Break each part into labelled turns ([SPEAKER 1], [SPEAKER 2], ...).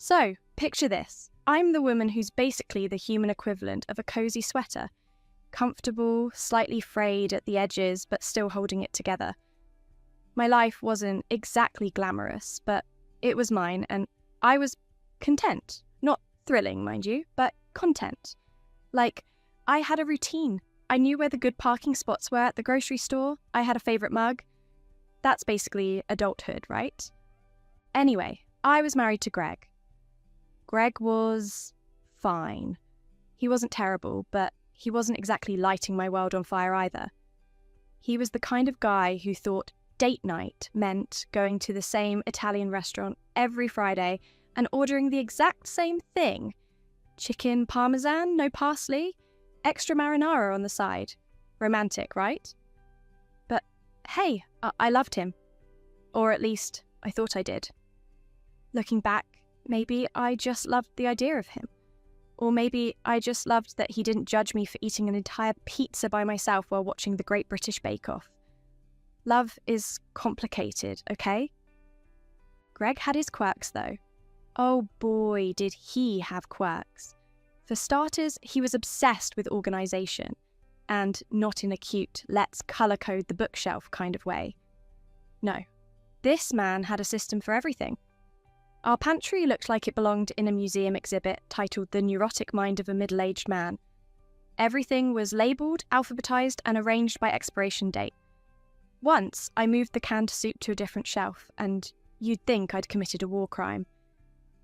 [SPEAKER 1] So, picture this. I'm the woman who's basically the human equivalent of a cozy sweater. Comfortable, slightly frayed at the edges, but still holding it together. My life wasn't exactly glamorous, but it was mine, and I was content. Not thrilling, mind you, but content. Like, I had a routine. I knew where the good parking spots were at the grocery store. I had a favourite mug. That's basically adulthood, right? Anyway, I was married to Greg. Greg was fine. He wasn't terrible, but he wasn't exactly lighting my world on fire either. He was the kind of guy who thought date night meant going to the same Italian restaurant every Friday and ordering the exact same thing. Chicken parmesan, no parsley, extra marinara on the side. Romantic, right? But hey, I loved him. Or at least, I thought I did. Looking back, maybe I just loved the idea of him. Or maybe I just loved that he didn't judge me for eating an entire pizza by myself while watching the Great British Bake Off. Love is complicated, okay? Greg had his quirks, though. Oh boy, did he have quirks. For starters, he was obsessed with organisation, and not in a cute, let's colour code the bookshelf kind of way. No, this man had a system for everything. Our pantry looked like it belonged in a museum exhibit titled The Neurotic Mind of a Middle-Aged Man. Everything was labelled, alphabetised, and arranged by expiration date. Once, I moved the canned soup to a different shelf, and you'd think I'd committed a war crime.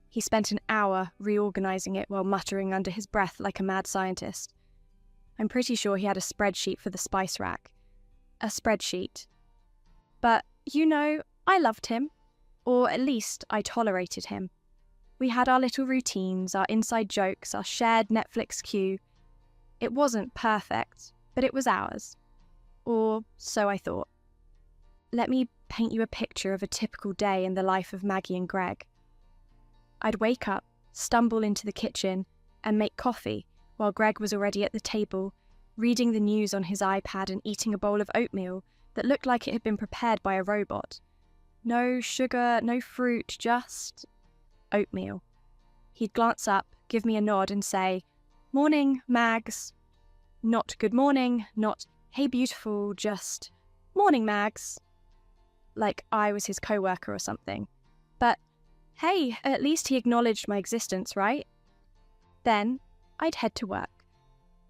[SPEAKER 1] He spent an hour reorganising it while muttering under his breath like a mad scientist. I'm pretty sure he had a spreadsheet for the spice rack. A spreadsheet. But, I loved him. Or at least I tolerated him. We had our little routines, our inside jokes, our shared Netflix queue. It wasn't perfect, but it was ours. Or so I thought. Let me paint you a picture of a typical day in the life of Maggie and Greg. I'd wake up, stumble into the kitchen, and make coffee while Greg was already at the table, reading the news on his iPad and eating a bowl of oatmeal that looked like it had been prepared by a robot. No sugar, no fruit, just oatmeal. He'd glance up, give me a nod and say, "Morning, Mags." Not good morning, not hey beautiful, just morning, Mags. Like I was his co-worker or something. But hey, at least he acknowledged my existence, right? Then I'd head to work.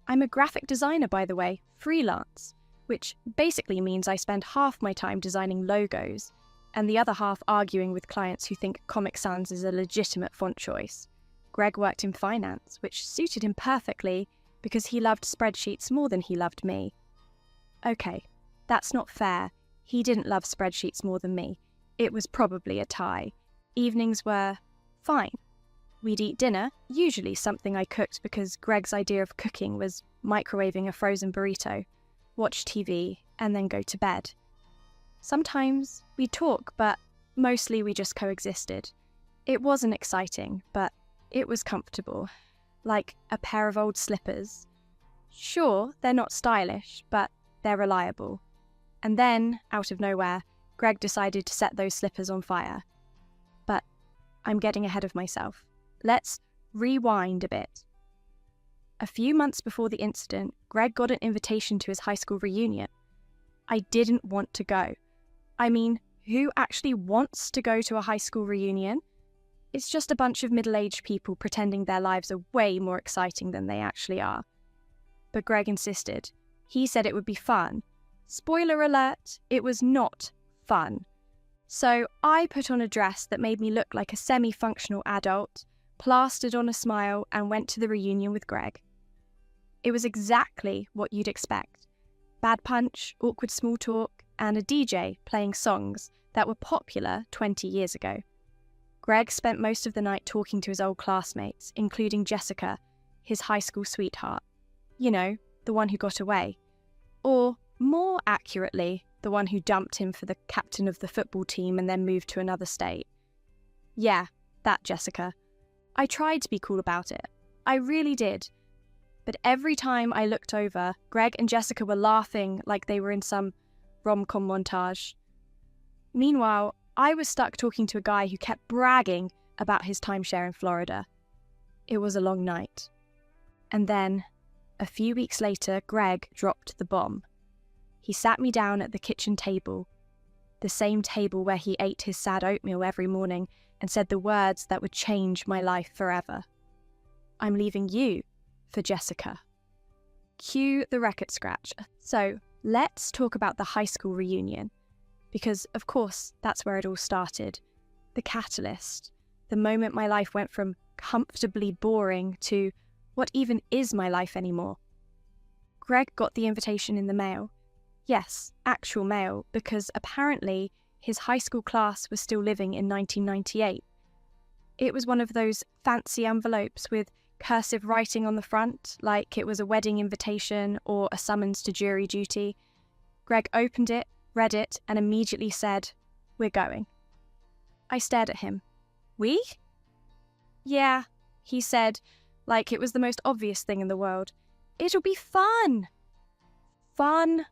[SPEAKER 1] I'm a graphic designer, by the way, freelance, which basically means I spend half my time designing logos and the other half arguing with clients who think Comic Sans is a legitimate font choice. Greg worked in finance, which suited him perfectly because he loved spreadsheets more than he loved me. Okay, that's not fair. He didn't love spreadsheets more than me. It was probably a tie. Evenings were fine. We'd eat dinner, usually something I cooked because Greg's idea of cooking was microwaving a frozen burrito, watch TV, and then go to bed. Sometimes we'd talk, but mostly we just coexisted. It wasn't exciting, but it was comfortable. Like a pair of old slippers. Sure, they're not stylish, but they're reliable. And then, out of nowhere, Greg decided to set those slippers on fire. But I'm getting ahead of myself. Let's rewind a bit. A few months before the incident, Greg got an invitation to his high school reunion. I didn't want to go. I mean, who actually wants to go to a high school reunion? It's just a bunch of middle-aged people pretending their lives are way more exciting than they actually are. But Greg insisted. He said it would be fun. Spoiler alert, it was not fun. So I put on a dress that made me look like a semi-functional adult, plastered on a smile, and went to the reunion with Greg. It was exactly what you'd expect. Bad punch, awkward small talk, and a DJ playing songs that were popular 20 years ago. Greg spent most of the night talking to his old classmates, including Jessica, his high school sweetheart. You know, the one who got away. Or, more accurately, the one who dumped him for the captain of the football team and then moved to another state. Yeah, that Jessica. I tried to be cool about it. I really did. But every time I looked over, Greg and Jessica were laughing like they were in some rom-com montage. Meanwhile, I was stuck talking to a guy who kept bragging about his timeshare in Florida. It was a long night. And then, a few weeks later, Greg dropped the bomb. He sat me down at the kitchen table, the same table where he ate his sad oatmeal every morning, and said the words that would change my life forever. "I'm leaving you for Jessica." Cue the record scratch. So, let's talk about the high school reunion. Because, of course, that's where it all started. The catalyst. The moment my life went from comfortably boring to what even is my life anymore. Greg got the invitation in the mail. Yes, actual mail, because apparently his high school class was still living in 1998. It was one of those fancy envelopes with cursive writing on the front, like it was a wedding invitation or a summons to jury duty. Greg opened it, read it, and immediately said, "We're going." I stared at him. "We?" "Yeah," he said, like it was the most obvious thing in the world. "It'll be fun." Fun.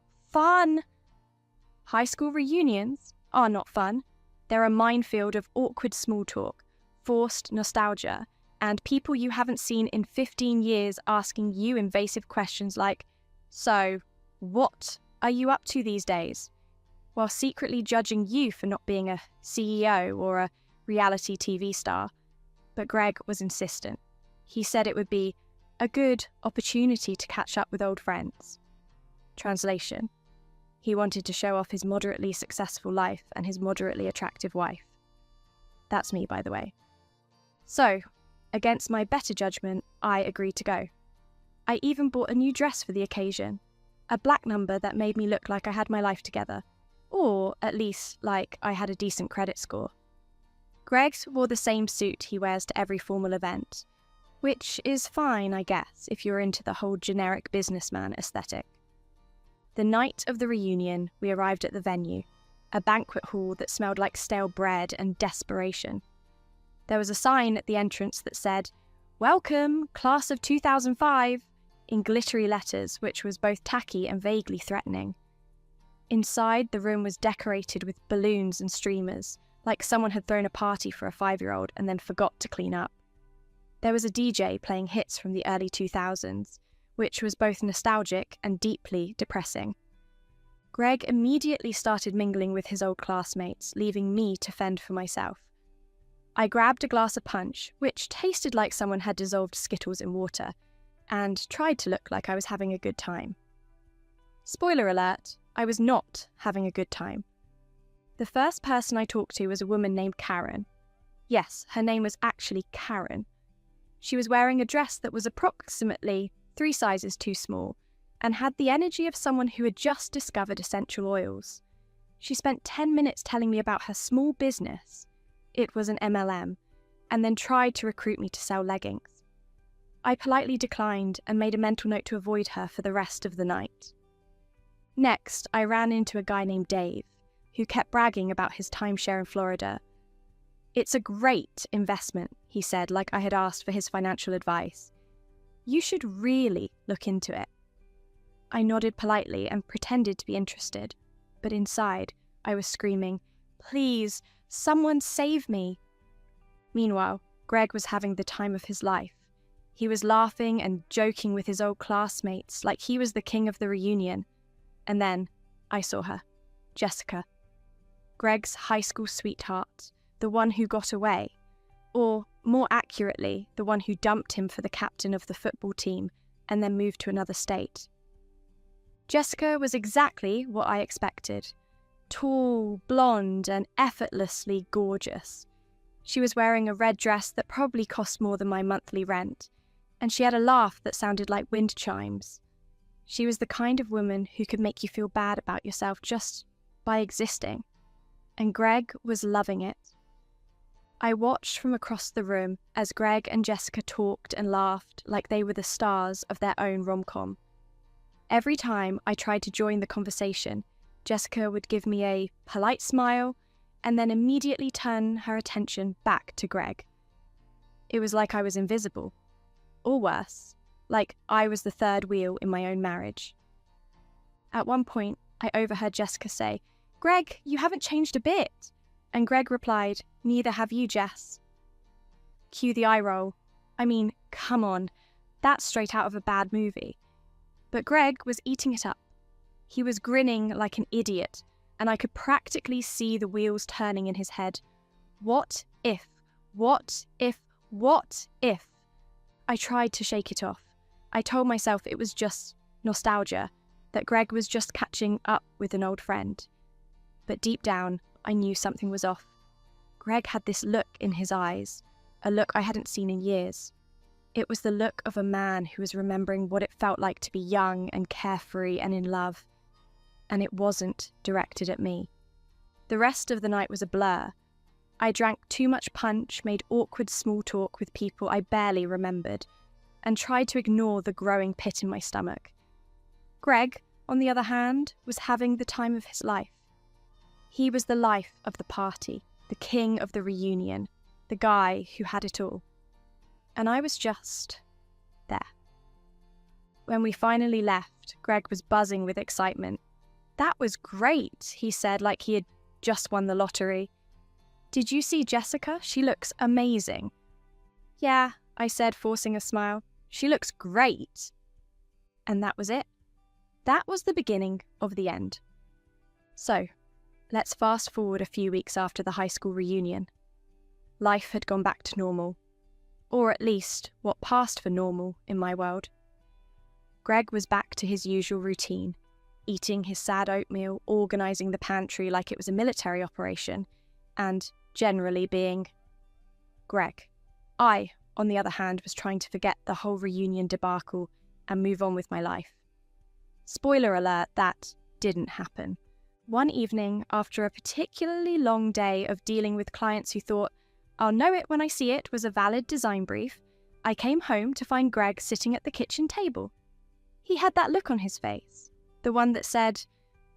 [SPEAKER 1] High school reunions are not fun. They're a minefield of awkward small talk, forced nostalgia, and people you haven't seen in 15 years asking you invasive questions like, "So, what are you up to these days?" while secretly judging you for not being a CEO or a reality TV star. But Greg was insistent. He said it would be a good opportunity to catch up with old friends. Translation: he wanted to show off his moderately successful life and his moderately attractive wife. That's me, by the way. So, against my better judgment, I agreed to go. I even bought a new dress for the occasion, a black number that made me look like I had my life together, or at least like I had a decent credit score. Greg wore the same suit he wears to every formal event, which is fine, I guess, if you're into the whole generic businessman aesthetic. The night of the reunion, we arrived at the venue, a banquet hall that smelled like stale bread and desperation. There was a sign at the entrance that said, "Welcome, class of 2005, in glittery letters, which was both tacky and vaguely threatening. Inside, the room was decorated with balloons and streamers, like someone had thrown a party for a 5-year-old and then forgot to clean up. There was a DJ playing hits from the early 2000s, which was both nostalgic and deeply depressing. Greg immediately started mingling with his old classmates, leaving me to fend for myself. I grabbed a glass of punch, which tasted like someone had dissolved Skittles in water, and tried to look like I was having a good time. Spoiler alert, I was not having a good time. The first person I talked to was a woman named Karen. Yes, her name was actually Karen. She was wearing a dress that was approximately 3 sizes too small, and had the energy of someone who had just discovered essential oils. She spent 10 minutes telling me about her small business. It was an MLM, and then tried to recruit me to sell leggings. I politely declined and made a mental note to avoid her for the rest of the night. Next, I ran into a guy named Dave, who kept bragging about his timeshare in Florida. "It's a great investment," he said, like I had asked for his financial advice. "You should really look into it." I nodded politely and pretended to be interested, but inside, I was screaming, "Please, someone save me." Meanwhile, Greg was having the time of his life. He was laughing and joking with his old classmates like he was the king of the reunion. And then, I saw her, Jessica. Greg's high school sweetheart, the one who got away. Or, more accurately, the one who dumped him for the captain of the football team and then moved to another state. Jessica was exactly what I expected. Tall, blonde, and effortlessly gorgeous. She was wearing a red dress that probably cost more than my monthly rent, and she had a laugh that sounded like wind chimes. She was the kind of woman who could make you feel bad about yourself just by existing, and Greg was loving it. I watched from across the room as Greg and Jessica talked and laughed like they were the stars of their own rom-com. Every time I tried to join the conversation, Jessica would give me a polite smile and then immediately turn her attention back to Greg. It was like I was invisible. Or worse, like I was the third wheel in my own marriage. At one point, I overheard Jessica say, "Greg, you haven't changed a bit." And Greg replied, "Neither have you, Jess." Cue the eye roll. I mean, come on, that's straight out of a bad movie. But Greg was eating it up. He was grinning like an idiot, and I could practically see the wheels turning in his head. What if? What if? What if? I tried to shake it off. I told myself it was just nostalgia, that Greg was just catching up with an old friend. But deep down, I knew something was off. Greg had this look in his eyes, a look I hadn't seen in years. It was the look of a man who was remembering what it felt like to be young and carefree and in love. And it wasn't directed at me. The rest of the night was a blur. I drank too much punch, made awkward small talk with people I barely remembered, and tried to ignore the growing pit in my stomach. Greg, on the other hand, was having the time of his life. He was the life of the party, the king of the reunion, the guy who had it all. And I was just there. When we finally left, Greg was buzzing with excitement. "That was great," he said, like he had just won the lottery. "Did you see Jessica? She looks amazing." "Yeah," I said, forcing a smile. "She looks great." And that was it. That was the beginning of the end. So, let's fast forward a few weeks after the high school reunion. Life had gone back to normal. Or at least, what passed for normal in my world. Greg was back to his usual routine, eating his sad oatmeal, organising the pantry like it was a military operation, and generally being Greg. I, on the other hand, was trying to forget the whole reunion debacle and move on with my life. Spoiler alert, that didn't happen. One evening, after a particularly long day of dealing with clients who thought, "I'll know it when I see it" was a valid design brief, I came home to find Greg sitting at the kitchen table. He had that look on his face, the one that said,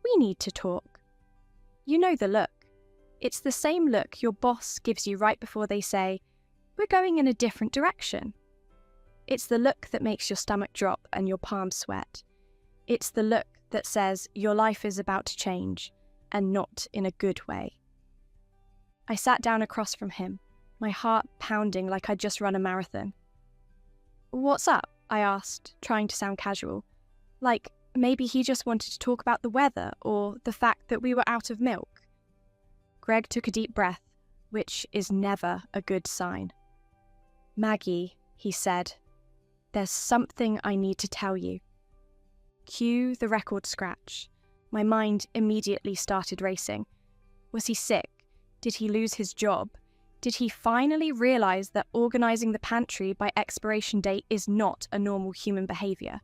[SPEAKER 1] "We need to talk." You know the look. It's the same look your boss gives you right before they say, "We're going in a different direction." It's the look that makes your stomach drop and your palms sweat. It's the look that says your life is about to change, and not in a good way. I sat down across from him, my heart pounding like I'd just run a marathon. "What's up?" I asked, trying to sound casual. Like maybe he just wanted to talk about the weather or the fact that we were out of milk. Greg took a deep breath, which is never a good sign. "Maggie," he said, "there's something I need to tell you." Cue the record scratch. My mind immediately started racing. Was he sick? Did he lose his job? Did he finally realise that organising the pantry by expiration date is not a normal human behaviour?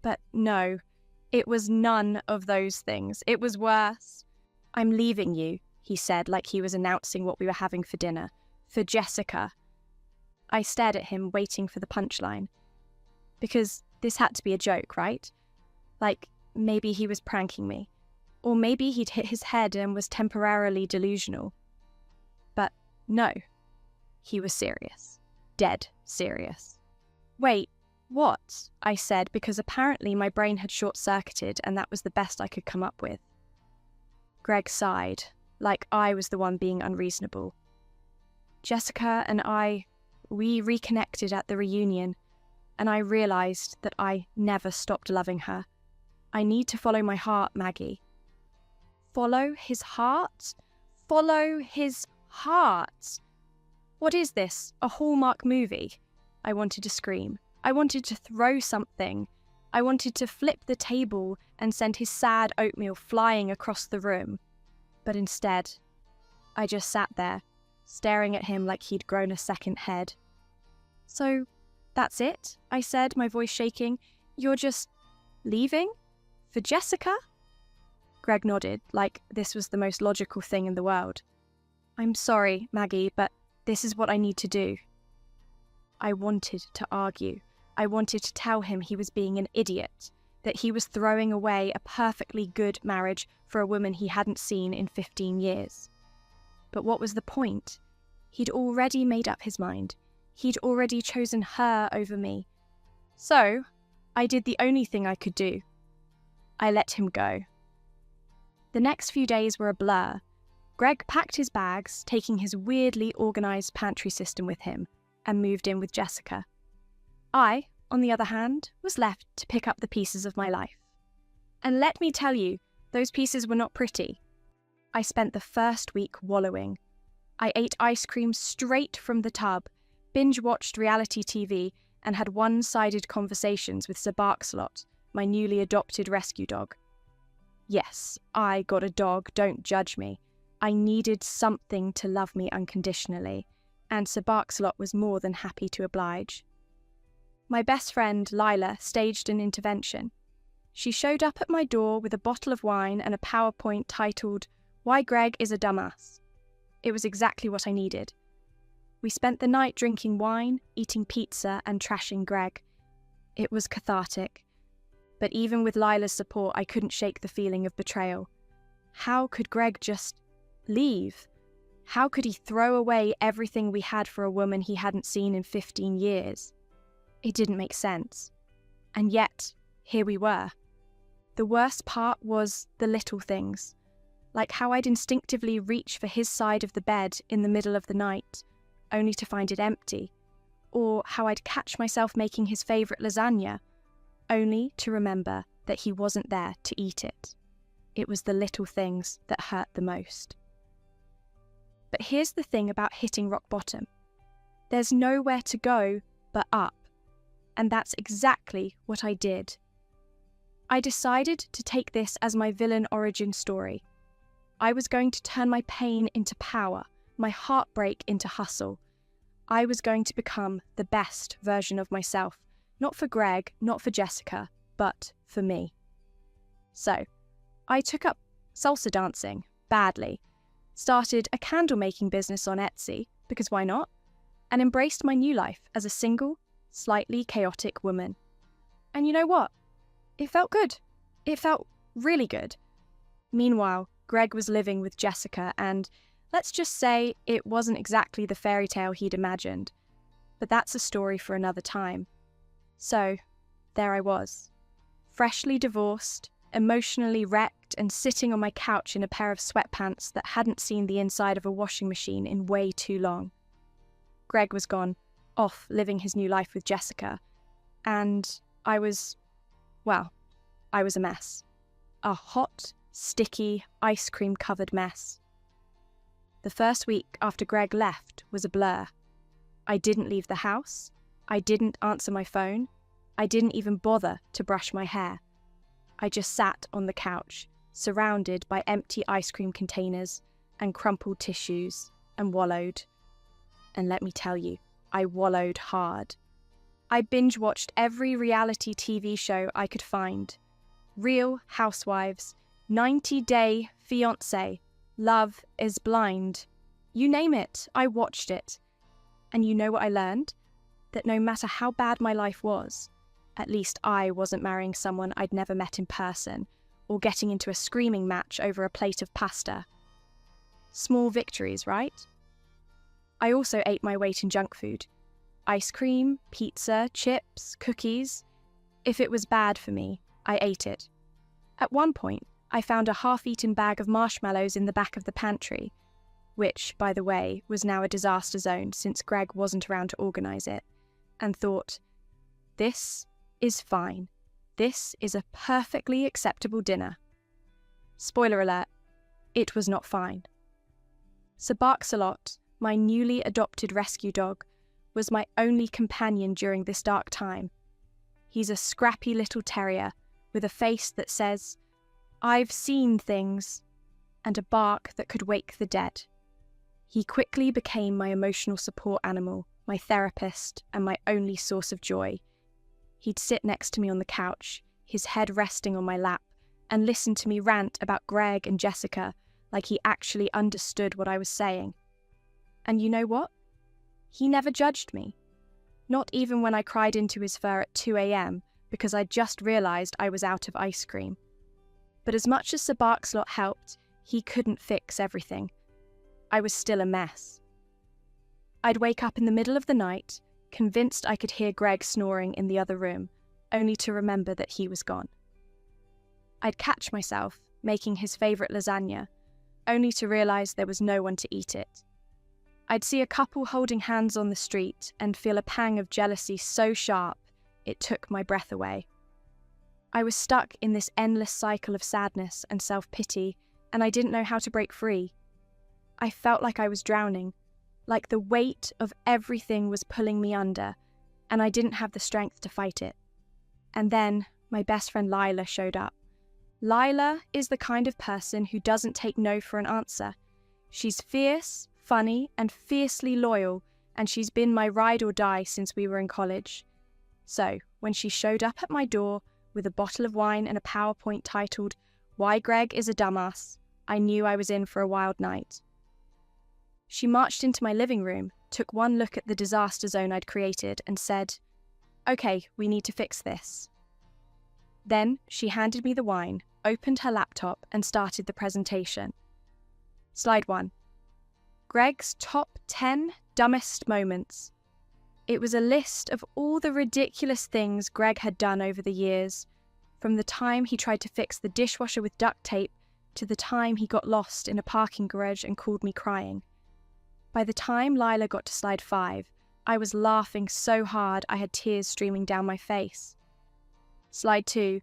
[SPEAKER 1] But no, it was none of those things. It was worse. "I'm leaving you," he said, like he was announcing what we were having for dinner. "For Jessica." I stared at him, waiting for the punchline. Because this had to be a joke, right? Like, maybe he was pranking me. Or maybe he'd hit his head and was temporarily delusional. But no, he was serious. Dead serious. "Wait, what?" I said, because apparently my brain had short-circuited and that was the best I could come up with. Greg sighed, like I was the one being unreasonable. "Jessica and we reconnected at the reunion, and I realised that I never stopped loving her. I need to follow my heart, Maggie." Follow his heart? Follow his heart? What is this, a Hallmark movie? I wanted to scream. I wanted to throw something. I wanted to flip the table and send his sad oatmeal flying across the room. But instead, I just sat there, staring at him like he'd grown a second head. "So, that's it?" I said, my voice shaking. "You're just leaving? For Jessica?" Greg nodded, like this was the most logical thing in the world. "I'm sorry, Maggie, but this is what I need to do." I wanted to argue. I wanted to tell him he was being an idiot, that he was throwing away a perfectly good marriage for a woman he hadn't seen in 15 years. But what was the point? He'd already made up his mind. He'd already chosen her over me. So, I did the only thing I could do. I let him go. The next few days were a blur. Greg packed his bags, taking his weirdly organised pantry system with him. and moved in with Jessica. I, on the other hand, was left to pick up the pieces of my life. And let me tell you, those pieces were not pretty. I spent the first week wallowing. I ate ice cream straight from the tub, binge-watched reality TV, and had one-sided conversations with Sir Barkslot, my newly adopted rescue dog. Yes, I got a dog, don't judge me. I needed something to love me unconditionally, and Sir Barkslot was more than happy to oblige. My best friend, Lila, staged an intervention. She showed up at my door with a bottle of wine and a PowerPoint titled, "Why Greg is a Dumbass." It was exactly what I needed. We spent the night drinking wine, eating pizza, and trashing Greg. It was cathartic. But even with Lila's support, I couldn't shake the feeling of betrayal. How could Greg just leave? How could he throw away everything we had for a woman he hadn't seen in 15 years? It didn't make sense. And yet, here we were. The worst part was the little things, like how I'd instinctively reach for his side of the bed in the middle of the night, only to find it empty, or how I'd catch myself making his favourite lasagna, only to remember that he wasn't there to eat it. It was the little things that hurt the most. But here's the thing about hitting rock bottom. There's nowhere to go but up, and that's exactly what I did. I decided to take this as my villain origin story. I was going to turn my pain into power, my heartbreak into hustle. I was going to become the best version of myself, not for Greg, not for Jessica, but for me. So, I took up salsa dancing, badly, started a candle-making business on Etsy, because why not, and embraced my new life as a single, slightly chaotic woman. And you know what? It felt good. It felt really good. Meanwhile, Greg was living with Jessica, and let's just say it wasn't exactly the fairy tale he'd imagined. But that's a story for another time. So, there I was, freshly divorced, emotionally wrecked, and sitting on my couch in a pair of sweatpants that hadn't seen the inside of a washing machine in way too long. Greg was gone, off living his new life with Jessica, and I was a mess. A hot, sticky, ice cream-covered mess. The first week after Greg left was a blur. I didn't leave the house. I didn't answer my phone. I didn't even bother to brush my hair. I just sat on the couch, surrounded by empty ice cream containers and crumpled tissues, and wallowed. And let me tell you, I wallowed hard. I binge-watched every reality TV show I could find. Real Housewives, 90 Day Fiancé, Love is Blind. You name it, I watched it. And you know what I learned? That no matter how bad my life was, at least I wasn't marrying someone I'd never met in person, or getting into a screaming match over a plate of pasta. Small victories, right? I also ate my weight in junk food. Ice cream, pizza, chips, cookies. If it was bad for me, I ate it. At one point, I found a half-eaten bag of marshmallows in the back of the pantry, which, by the way, was now a disaster zone since Greg wasn't around to organise it, and thought, this is fine. This is a perfectly acceptable dinner. Spoiler alert, it was not fine. Sir Barkslot, my newly adopted rescue dog, was my only companion during this dark time. He's a scrappy little terrier with a face that says, "I've seen things," and a bark that could wake the dead. He quickly became my emotional support animal, my therapist, and my only source of joy. He'd sit next to me on the couch, his head resting on my lap, and listen to me rant about Greg and Jessica like he actually understood what I was saying. And you know what? He never judged me. Not even when I cried into his fur at 2 a.m. because I'd just realised I was out of ice cream. But as much as Sir Barkslot helped, he couldn't fix everything. I was still a mess. I'd wake up in the middle of the night, convinced I could hear Greg snoring in the other room, only to remember that he was gone. I'd catch myself making his favourite lasagna, only to realise there was no one to eat it. I'd see a couple holding hands on the street and feel a pang of jealousy so sharp it took my breath away. I was stuck in this endless cycle of sadness and self-pity, and I didn't know how to break free. I felt like I was drowning, like the weight of everything was pulling me under, and I didn't have the strength to fight it. And then my best friend Lila showed up. Lila is the kind of person who doesn't take no for an answer. She's fierce, funny, and fiercely loyal, and she's been my ride or die since we were in college. So, when she showed up at my door with a bottle of wine and a PowerPoint titled, "Why Greg is a Dumbass," I knew I was in for a wild night. She marched into my living room, took one look at the disaster zone I'd created, and said, "Okay, we need to fix this." Then she handed me the wine, opened her laptop, and started the presentation. Slide 1. Greg's top 10 dumbest moments. It was a list of all the ridiculous things Greg had done over the years, from the time he tried to fix the dishwasher with duct tape to the time he got lost in a parking garage and called me crying. By the time Lila got to slide 5, I was laughing so hard I had tears streaming down my face. Slide 2.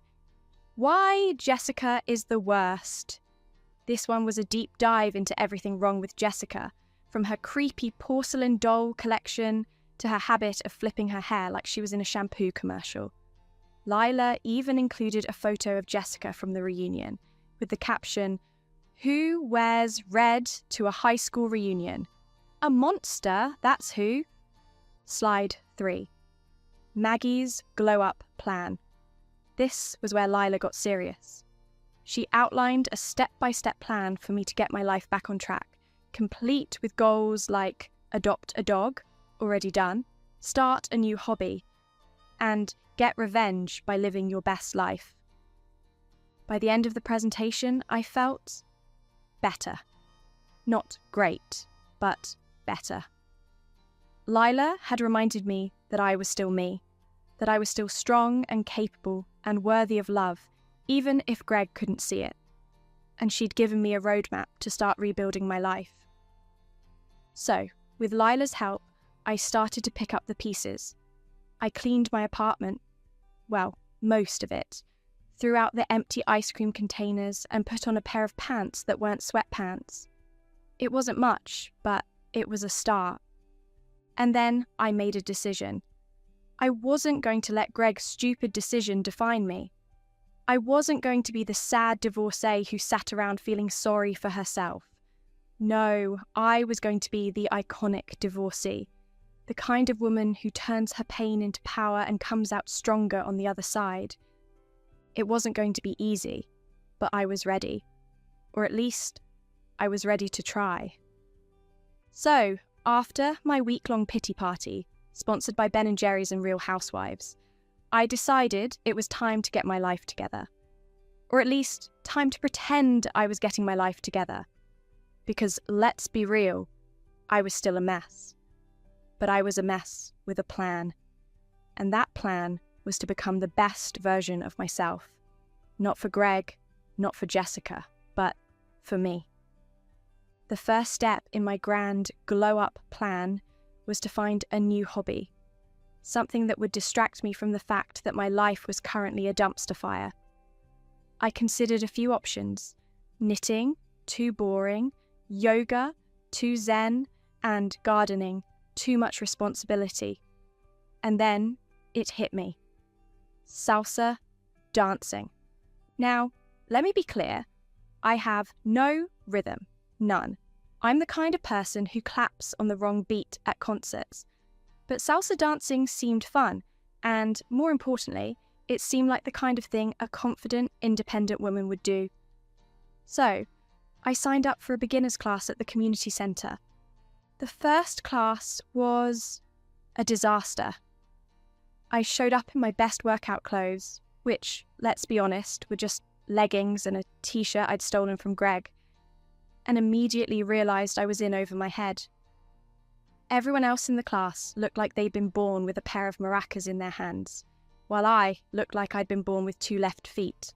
[SPEAKER 1] Why Jessica is the worst. This one was a deep dive into everything wrong with Jessica, from her creepy porcelain doll collection to her habit of flipping her hair like she was in a shampoo commercial. Lila even included a photo of Jessica from the reunion, with the caption, "Who wears red to a high school reunion? A monster, that's who." Slide 3. Maggie's glow-up plan. This was where Lila got serious. She outlined a step-by-step plan for me to get my life back on track, complete with goals like adopt a dog, already done, start a new hobby, and get revenge by living your best life. By the end of the presentation, I felt better. Not great, but better. Lila had reminded me that I was still me, that I was still strong and capable and worthy of love, even if Greg couldn't see it. And she'd given me a roadmap to start rebuilding my life. So, with Lila's help, I started to pick up the pieces. I cleaned my apartment, well, most of it, threw out the empty ice cream containers and put on a pair of pants that weren't sweatpants. It wasn't much, but it was a start. And then I made a decision. I wasn't going to let Greg's stupid decision define me. I wasn't going to be the sad divorcee who sat around feeling sorry for herself. No, I was going to be the iconic divorcee, the kind of woman who turns her pain into power and comes out stronger on the other side. It wasn't going to be easy, but I was ready. Or at least, I was ready to try. So, after my week-long pity party, sponsored by Ben & Jerry's and Real Housewives, I decided it was time to get my life together. Or at least, time to pretend I was getting my life together. Because let's be real, I was still a mess. But I was a mess with a plan. And that plan was to become the best version of myself. Not for Greg, not for Jessica, but for me. The first step in my grand glow-up plan was to find a new hobby. Something that would distract me from the fact that my life was currently a dumpster fire. I considered a few options: knitting, too boring; yoga, too zen; and gardening, too much responsibility. And then it hit me. Salsa dancing. Now, let me be clear. I have no rhythm, none. I'm the kind of person who claps on the wrong beat at concerts. But salsa dancing seemed fun, and more importantly, it seemed like the kind of thing a confident, independent woman would do. So, I signed up for a beginner's class at the community centre. The first class was a disaster. I showed up in my best workout clothes, which, let's be honest, were just leggings and a t-shirt I'd stolen from Greg, and immediately realised I was in over my head. Everyone else in the class looked like they'd been born with a pair of maracas in their hands, while I looked like I'd been born with 2 left feet.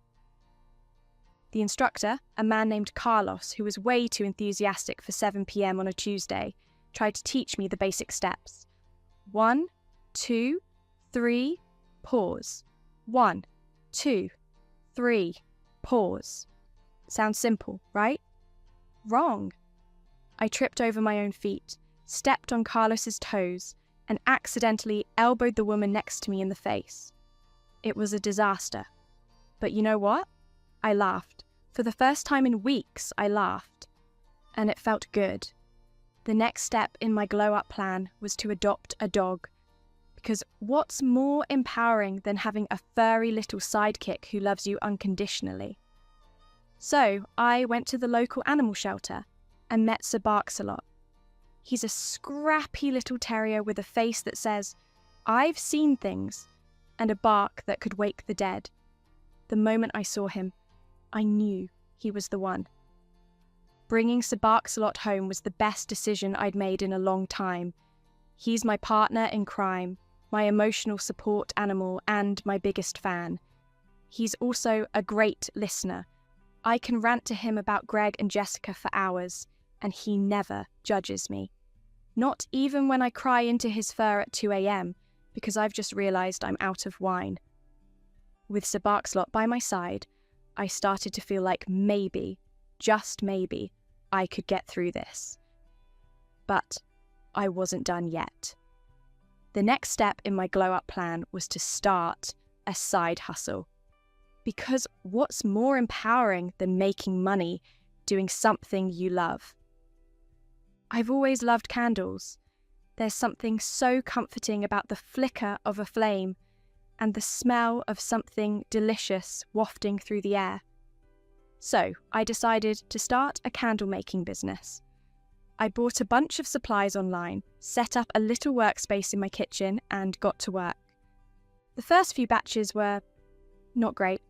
[SPEAKER 1] The instructor, a man named Carlos, who was way too enthusiastic for 7 p.m. on a Tuesday, tried to teach me the basic steps. 1, 2, 3, pause. 1, 2, 3, pause. Sounds simple, right? Wrong. I tripped over my own feet, stepped on Carlos's toes, and accidentally elbowed the woman next to me in the face. It was a disaster. But you know what? I laughed. For the first time in weeks, I laughed. And it felt good. The next step in my glow-up plan was to adopt a dog. Because what's more empowering than having a furry little sidekick who loves you unconditionally? So I went to the local animal shelter and met Sir Barks-a-Lot. He's a scrappy little terrier with a face that says, "I've seen things," and a bark that could wake the dead. The moment I saw him, I knew he was the one. Bringing Sir Barks-a-Lot home was the best decision I'd made in a long time. He's my partner in crime, my emotional support animal, and my biggest fan. He's also a great listener. I can rant to him about Greg and Jessica for hours, and he never judges me. Not even when I cry into his fur at 2 a.m, because I've just realised I'm out of wine. With Sir Barks-a-Lot by my side, I started to feel like maybe, just maybe, I could get through this. But I wasn't done yet. The next step in my glow-up plan was to start a side hustle. Because what's more empowering than making money doing something you love? I've always loved candles. There's something so comforting about the flicker of a flame and the smell of something delicious wafting through the air. So I decided to start a candle making business. I bought a bunch of supplies online, set up a little workspace in my kitchen, and got to work. The first few batches were not great.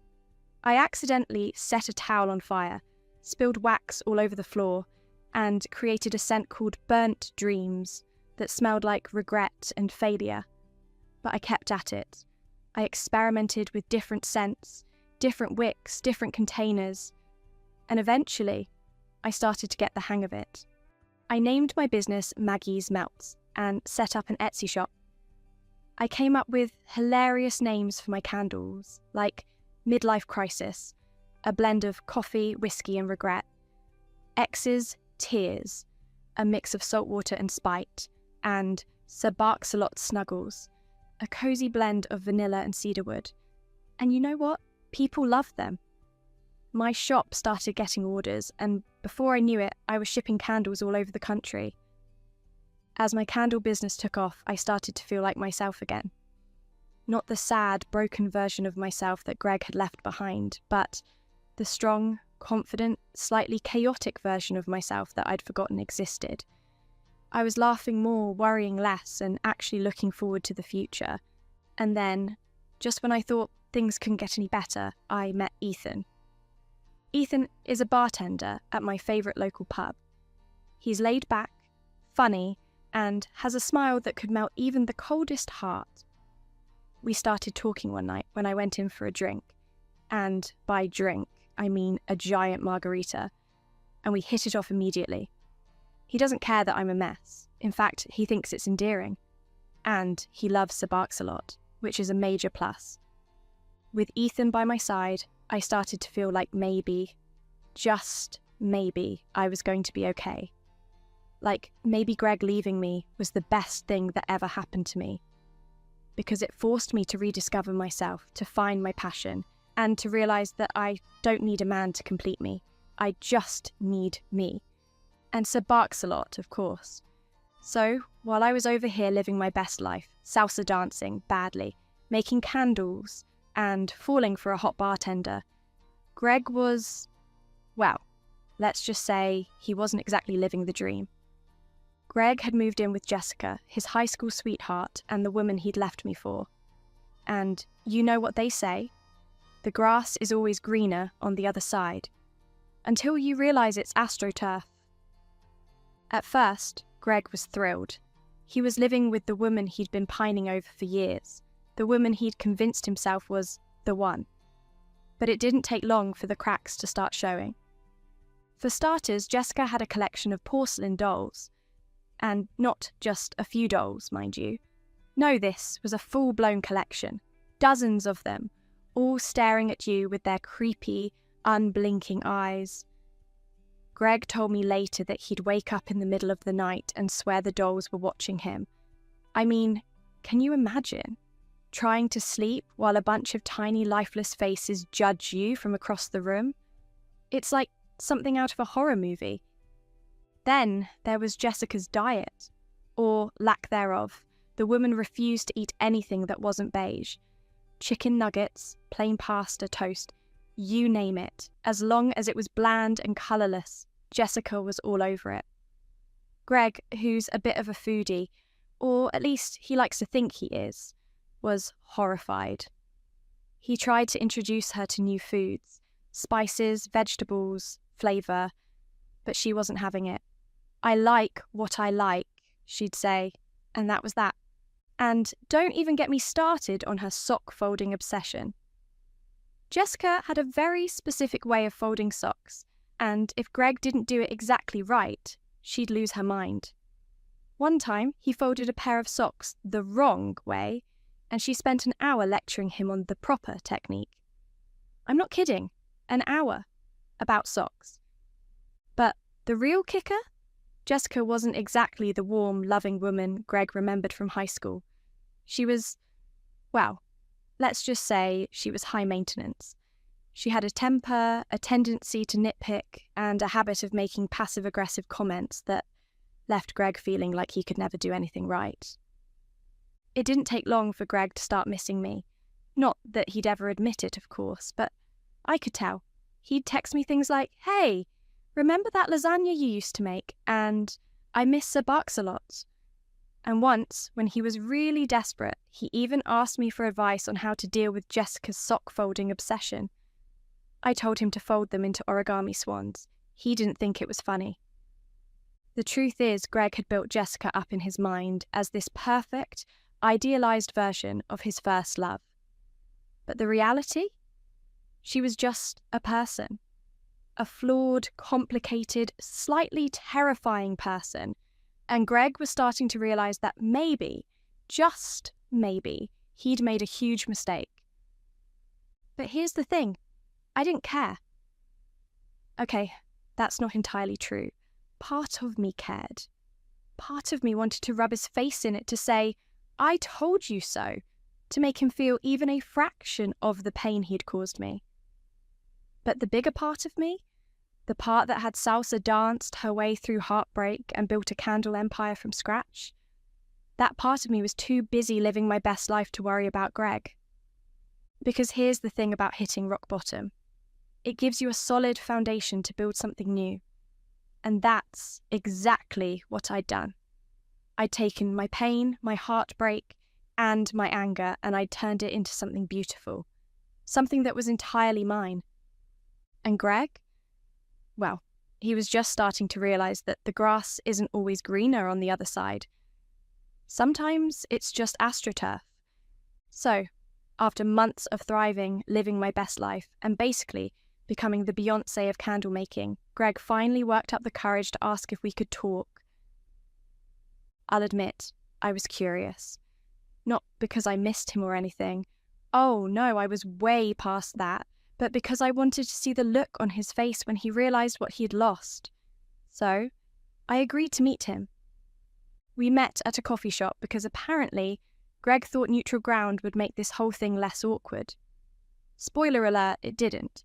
[SPEAKER 1] I accidentally set a towel on fire, spilled wax all over the floor, and created a scent called Burnt Dreams that smelled like regret and failure. But I kept at it. I experimented with different scents, different wicks, different containers, and eventually I started to get the hang of it. I named my business Maggie's Melts and set up an Etsy shop. I came up with hilarious names for my candles, like Midlife Crisis, a blend of coffee, whiskey and regret, X's Tears, a mix of saltwater and spite, and Sir Barks-a-Lot Snuggles, a cosy blend of vanilla and cedarwood. And you know what? People loved them. My shop started getting orders, and before I knew it, I was shipping candles all over the country. As my candle business took off, I started to feel like myself again. Not the sad, broken version of myself that Greg had left behind, but the strong, confident, slightly chaotic version of myself that I'd forgotten existed. I was laughing more, worrying less, and actually looking forward to the future. And then, just when I thought things couldn't get any better, I met Ethan. Ethan is a bartender at my favourite local pub. He's laid back, funny, and has a smile that could melt even the coldest heart. We started talking one night when I went in for a drink, and by drink, I mean a giant margarita, and we hit it off immediately. He doesn't care that I'm a mess. In fact, he thinks it's endearing. And he loves Sir Barks-a-Lot, which is a major plus. With Ethan by my side, I started to feel like maybe, just maybe, I was going to be okay. Like maybe Greg leaving me was the best thing that ever happened to me. Because it forced me to rediscover myself, to find my passion, and to realise that I don't need a man to complete me. I just need me. And Sir Barks-a-Lot, of course. So, while I was over here living my best life, salsa dancing badly, making candles, and falling for a hot bartender, Greg was, well, let's just say he wasn't exactly living the dream. Greg had moved in with Jessica, his high school sweetheart, and the woman he'd left me for. And you know what they say? The grass is always greener on the other side. Until you realise it's astroturf. At first, Greg was thrilled. He was living with the woman he'd been pining over for years, the woman he'd convinced himself was the one. But it didn't take long for the cracks to start showing. For starters, Jessica had a collection of porcelain dolls, And not just a few dolls, mind you. No, this was a full-blown collection. Dozens of them, all staring at you with their creepy, unblinking eyes. Greg told me later that he'd wake up in the middle of the night and swear the dolls were watching him. I mean, can you imagine? Trying to sleep while a bunch of tiny lifeless faces judge you from across the room? It's like something out of a horror movie. Then there was Jessica's diet, or lack thereof. The woman refused to eat anything that wasn't beige. Chicken nuggets, plain pasta, toast, you name it. As long as it was bland and colourless, Jessica was all over it. Greg, who's a bit of a foodie, or at least he likes to think he is, was horrified. He tried to introduce her to new foods, spices, vegetables, flavour, but she wasn't having it. I like what I like, she'd say, and that was that. And don't even get me started on her sock folding obsession. Jessica had a very specific way of folding socks, and if Greg didn't do it exactly right, she'd lose her mind. One time, he folded a pair of socks the wrong way, and she spent an hour lecturing him on the proper technique. I'm not kidding, an hour, about socks. But the real kicker? Jessica wasn't exactly the warm, loving woman Greg remembered from high school. She was, well, let's just say she was high maintenance. She had a temper, a tendency to nitpick, and a habit of making passive-aggressive comments that left Greg feeling like he could never do anything right. It didn't take long for Greg to start missing me. Not that he'd ever admit it, of course, but I could tell. He'd text me things like, "Hey, remember that lasagna you used to make? And I miss Sir Barks a lot." And once, when he was really desperate, he even asked me for advice on how to deal with Jessica's sock folding obsession. I told him to fold them into origami swans. He didn't think it was funny. The truth is, Greg had built Jessica up in his mind as this perfect, idealized version of his first love. But the reality? She was just a person. A flawed, complicated, slightly terrifying person. And Greg was starting to realize that maybe, just maybe, he'd made a huge mistake. But here's the thing. I didn't care. Okay, that's not entirely true. Part of me cared. Part of me wanted to rub his face in it to say, "I told you so," to make him feel even a fraction of the pain he'd caused me. But the bigger part of me, the part that had salsa danced her way through heartbreak and built a candle empire from scratch, that part of me was too busy living my best life to worry about Greg. Because here's the thing about hitting rock bottom. It gives you a solid foundation to build something new. And that's exactly what I'd done. I'd taken my pain, my heartbreak, and my anger, and I'd turned it into something beautiful. Something that was entirely mine. And Greg? Well, he was just starting to realize that the grass isn't always greener on the other side. Sometimes it's just AstroTurf. So, after months of thriving, living my best life, and basically becoming the Beyoncé of candle making, Greg finally worked up the courage to ask if we could talk. I'll admit, I was curious. Not because I missed him or anything. Oh no, I was way past that. But because I wanted to see the look on his face when he realized what he'd lost. So, I agreed to meet him. We met at a coffee shop because apparently Greg thought neutral ground would make this whole thing less awkward. Spoiler alert, it didn't.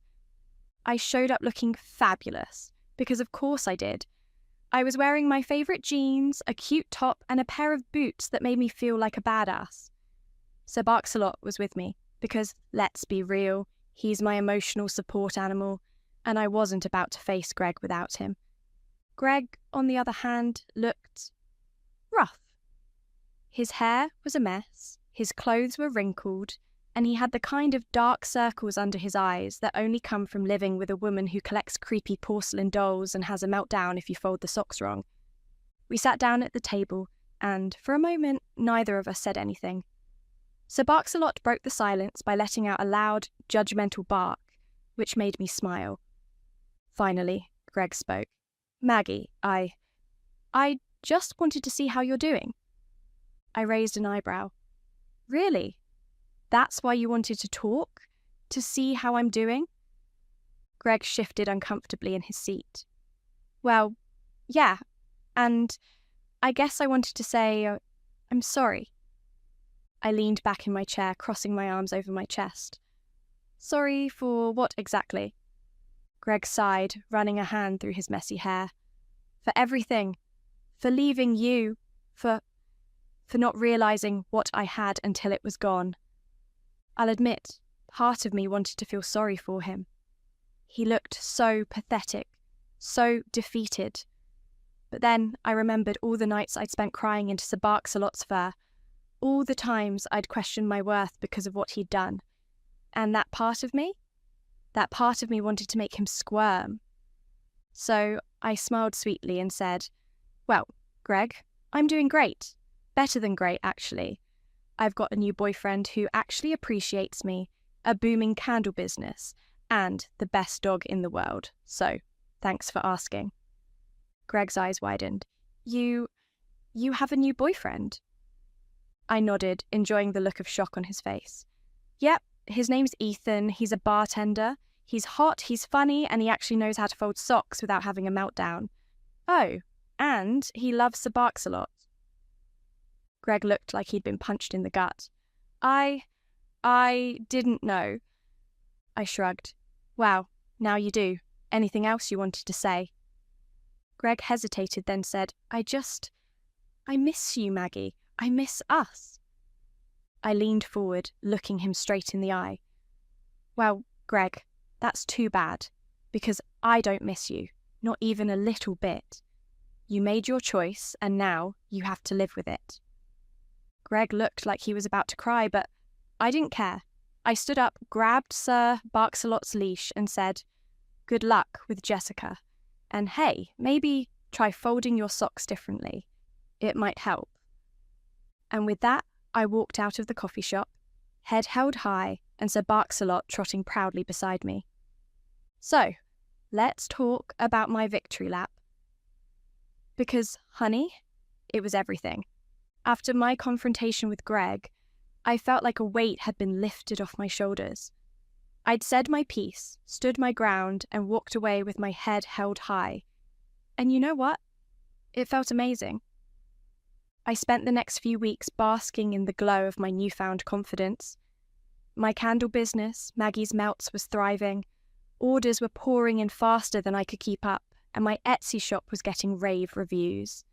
[SPEAKER 1] I showed up looking fabulous, because of course I did. I was wearing my favourite jeans, a cute top, and a pair of boots that made me feel like a badass. Sir Barks-a-Lot was with me, because, let's be real, he's my emotional support animal, and I wasn't about to face Greg without him. Greg, on the other hand, looked rough. His hair was a mess, his clothes were wrinkled, and he had the kind of dark circles under his eyes that only come from living with a woman who collects creepy porcelain dolls and has a meltdown if you fold the socks wrong. We sat down at the table, and for a moment, neither of us said anything. Sir Barks-a-Lot broke the silence by letting out a loud, judgmental bark, which made me smile. Finally, Greg spoke. "Maggie, I just wanted to see how you're doing." I raised an eyebrow. "Really? That's why you wanted to talk? To see how I'm doing?" Greg shifted uncomfortably in his seat. "Well, yeah, and I guess I wanted to say, I'm sorry." I leaned back in my chair, crossing my arms over my chest. "Sorry for what exactly?" Greg sighed, running a hand through his messy hair. "For everything. For leaving you. For not realizing what I had until it was gone. I'll admit, part of me wanted to feel sorry for him. He looked so pathetic, so defeated. But then I remembered all the nights I'd spent crying into Sir Barksalot's fur, all the times I'd questioned my worth because of what he'd done. And that part of me wanted to make him squirm. So I smiled sweetly and said, "Well, Greg, I'm doing great. Better than great, actually. I've got a new boyfriend who actually appreciates me, a booming candle business, and the best dog in the world. So, thanks for asking." Greg's eyes widened. You have a new boyfriend?" I nodded, enjoying the look of shock on his face. "Yep, his name's Ethan. He's a bartender. He's hot, he's funny, and he actually knows how to fold socks without having a meltdown. Oh, and he loves Sir Barksalot." Greg looked like he'd been punched in the gut. I didn't know." I shrugged. "Wow, now you do. Anything else you wanted to say?" Greg hesitated, then said, I miss you, Maggie. I miss us." I leaned forward, looking him straight in the eye. "Well, Greg, that's too bad, because I don't miss you, not even a little bit. You made your choice, and now you have to live with it." Greg looked like he was about to cry, but I didn't care. I stood up, grabbed Sir Barksalot's leash, and said, "Good luck with Jessica. And hey, maybe try folding your socks differently. It might help." And with that, I walked out of the coffee shop, head held high, and Sir Barksalot trotting proudly beside me. So, let's talk about my victory lap. Because, honey, it was everything. After my confrontation with Greg, I felt like a weight had been lifted off my shoulders. I'd said my piece, stood my ground, and walked away with my head held high. And you know what? It felt amazing. I spent the next few weeks basking in the glow of my newfound confidence. My candle business, Maggie's Melts, was thriving. Orders were pouring in faster than I could keep up, and my Etsy shop was getting rave reviews.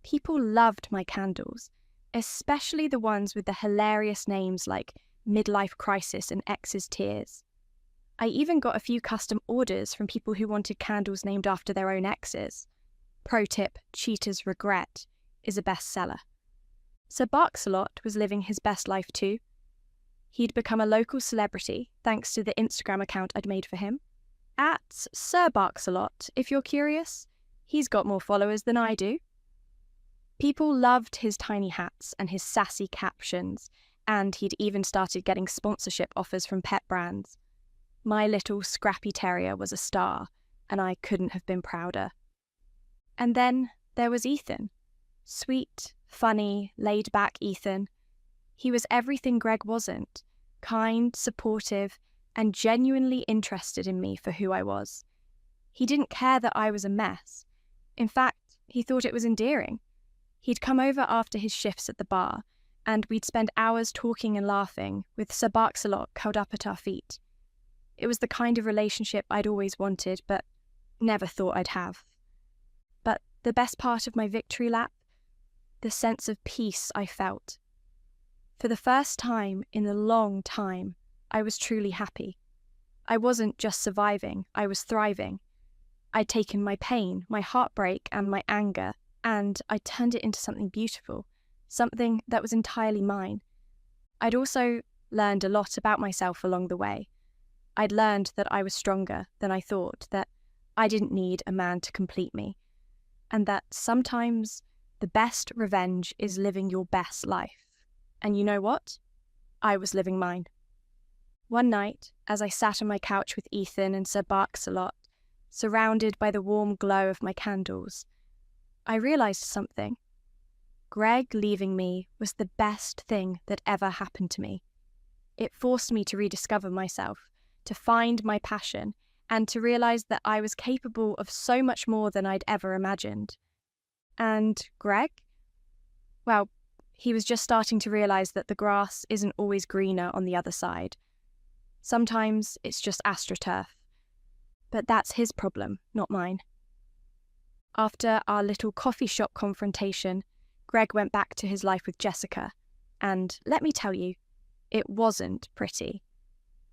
[SPEAKER 1] People loved my candles, especially the ones with the hilarious names like Midlife Crisis and Ex's Tears. I even got a few custom orders from people who wanted candles named after their own exes. Pro tip, Cheater's Regret is a bestseller. Sir Barksalot was living his best life too. He'd become a local celebrity thanks to the Instagram account I'd made for him. At Sir Barksalot, if you're curious. He's got more followers than I do. People loved his tiny hats and his sassy captions, and he'd even started getting sponsorship offers from pet brands. My little scrappy terrier was a star, and I couldn't have been prouder. And then there was Ethan. Sweet, funny, laid-back Ethan. He was everything Greg wasn't. Kind, supportive, and genuinely interested in me for who I was. He didn't care that I was a mess. In fact, he thought it was endearing. He'd come over after his shifts at the bar, and we'd spend hours talking and laughing, with Sir Barksalot curled up at our feet. It was the kind of relationship I'd always wanted, but never thought I'd have. But the best part of my victory lap? The sense of peace I felt. For the first time in a long time, I was truly happy. I wasn't just surviving, I was thriving. I'd taken my pain, my heartbreak, and my anger, and I turned it into something beautiful, something that was entirely mine. I'd also learned a lot about myself along the way. I'd learned that I was stronger than I thought, that I didn't need a man to complete me, and that sometimes the best revenge is living your best life. And you know what? I was living mine. One night, as I sat on my couch with Ethan and Sir Barksalot, surrounded by the warm glow of my candles, I realised something. Greg leaving me was the best thing that ever happened to me. It forced me to rediscover myself, to find my passion, and to realise that I was capable of so much more than I'd ever imagined. And Greg? Well, he was just starting to realise that the grass isn't always greener on the other side. Sometimes it's just astroturf. But that's his problem, not mine. After our little coffee shop confrontation, Greg went back to his life with Jessica, and let me tell you, it wasn't pretty.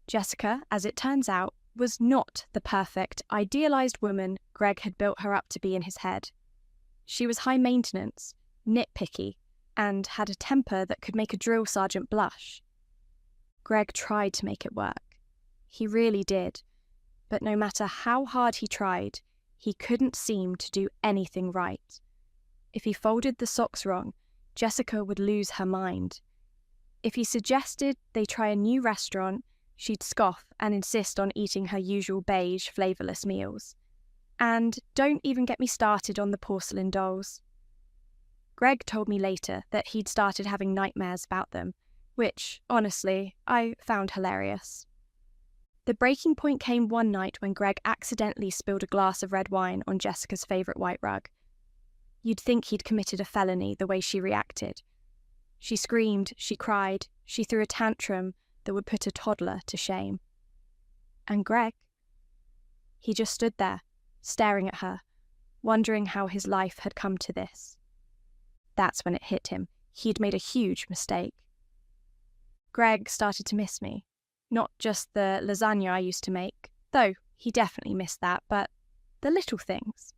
[SPEAKER 1] Jessica, as it turns out, was not the perfect, idealised woman Greg had built her up to be in his head. She was high maintenance, nitpicky, and had a temper that could make a drill sergeant blush. Greg tried to make it work. He really did. But no matter how hard he tried, he couldn't seem to do anything right. If he folded the socks wrong, Jessica would lose her mind. If he suggested they try a new restaurant, she'd scoff and insist on eating her usual beige, flavourless meals. And don't even get me started on the porcelain dolls. Greg told me later that he'd started having nightmares about them, which, honestly, I found hilarious. The breaking point came one night when Greg accidentally spilled a glass of red wine on Jessica's favourite white rug. You'd think he'd committed a felony the way she reacted. She screamed, she cried, she threw a tantrum that would put a toddler to shame. And Greg? He just stood there, staring at her, wondering how his life had come to this. That's when it hit him. He'd made a huge mistake. Greg started to miss me. Not just the lasagna I used to make, though he definitely missed that, but the little things.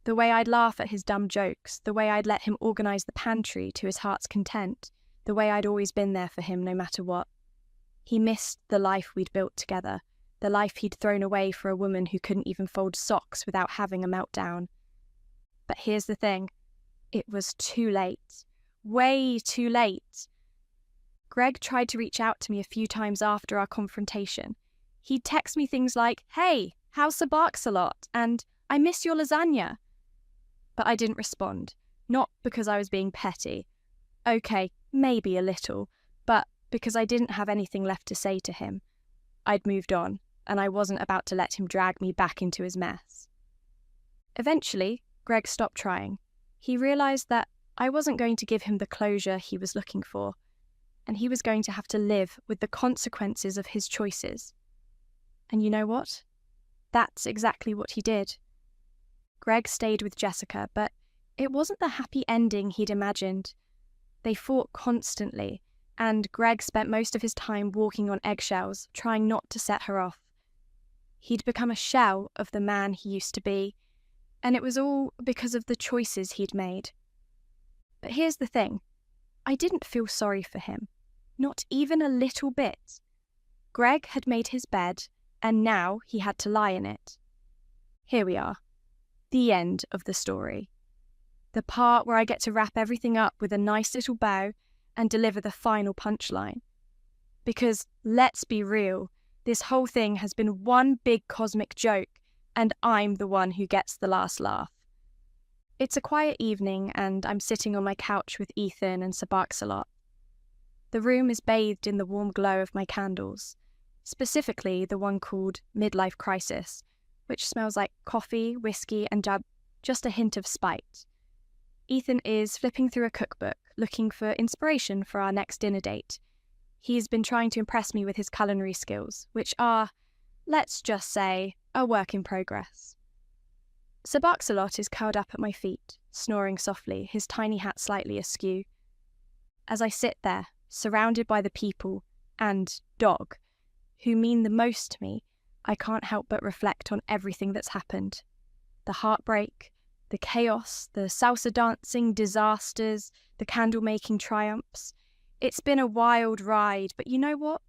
[SPEAKER 1] The way I'd laugh at his dumb jokes, the way I'd let him organise the pantry to his heart's content, the way I'd always been there for him no matter what. He missed the life we'd built together, the life he'd thrown away for a woman who couldn't even fold socks without having a meltdown. But here's the thing. It was too late. Way too late. Greg tried to reach out to me a few times after our confrontation. He'd text me things like, "Hey, how's the barks a lot?" and "I miss your lasagna." But I didn't respond, not because I was being petty. Okay, maybe a little, but because I didn't have anything left to say to him. I'd moved on, and I wasn't about to let him drag me back into his mess. Eventually, Greg stopped trying. He realised that I wasn't going to give him the closure he was looking for, and he was going to have to live with the consequences of his choices. And you know what? That's exactly what he did. Greg stayed with Jessica, but it wasn't the happy ending he'd imagined. They fought constantly, and Greg spent most of his time walking on eggshells, trying not to set her off. He'd become a shell of the man he used to be, and it was all because of the choices he'd made. But here's the thing. I didn't feel sorry for him. Not even a little bit. Greg had made his bed, and now he had to lie in it. Here we are. The end of the story. The part where I get to wrap everything up with a nice little bow and deliver the final punchline. Because, let's be real, this whole thing has been one big cosmic joke, and I'm the one who gets the last laugh. It's a quiet evening, and I'm sitting on my couch with Ethan and Subarxalot. The room is bathed in the warm glow of my candles, specifically the one called Midlife Crisis, which smells like coffee, whiskey, and just a hint of spite. Ethan is flipping through a cookbook, looking for inspiration for our next dinner date. He's been trying to impress me with his culinary skills, which are, let's just say, a work in progress. Subarxalot is curled up at my feet, snoring softly, his tiny hat slightly askew. As I sit there, surrounded by the people, and dog, who mean the most to me, I can't help but reflect on everything that's happened. The heartbreak, the chaos, the salsa dancing disasters, the candle-making triumphs. It's been a wild ride, but you know what?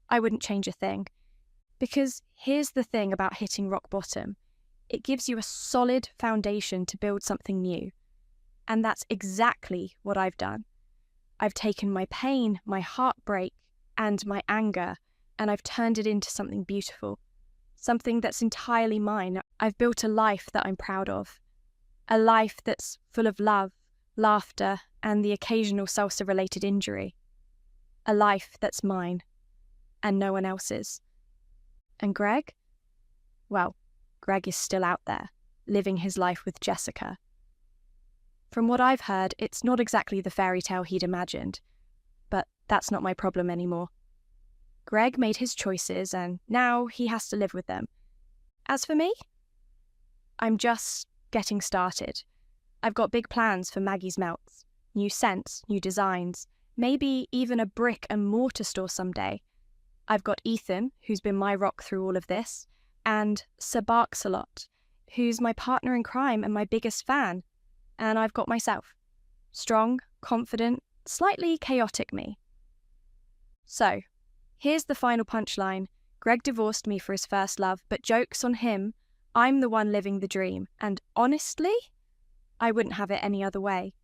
[SPEAKER 1] I wouldn't change a thing. Because here's the thing about hitting rock bottom. It gives you a solid foundation to build something new. And that's exactly what I've done. I've taken my pain, my heartbreak, and my anger, and I've turned it into something beautiful. Something that's entirely mine. I've built a life that I'm proud of. A life that's full of love, laughter, and the occasional salsa-related injury. A life that's mine, and no one else's. And Greg? Well, Greg is still out there, living his life with Jessica. From what I've heard, it's not exactly the fairy tale he'd imagined, but that's not my problem anymore. Greg made his choices, and now he has to live with them. As for me, I'm just getting started. I've got big plans for Maggie's Melts. New scents, new designs, maybe even a brick and mortar store someday. I've got Ethan, who's been my rock through all of this, and Sir Barks-a-Lot, who's my partner in crime and my biggest fan. And I've got myself. Strong, confident, slightly chaotic me. So, here's the final punchline. Greg divorced me for his first love, but joke's on him. I'm the one living the dream, and honestly, I wouldn't have it any other way.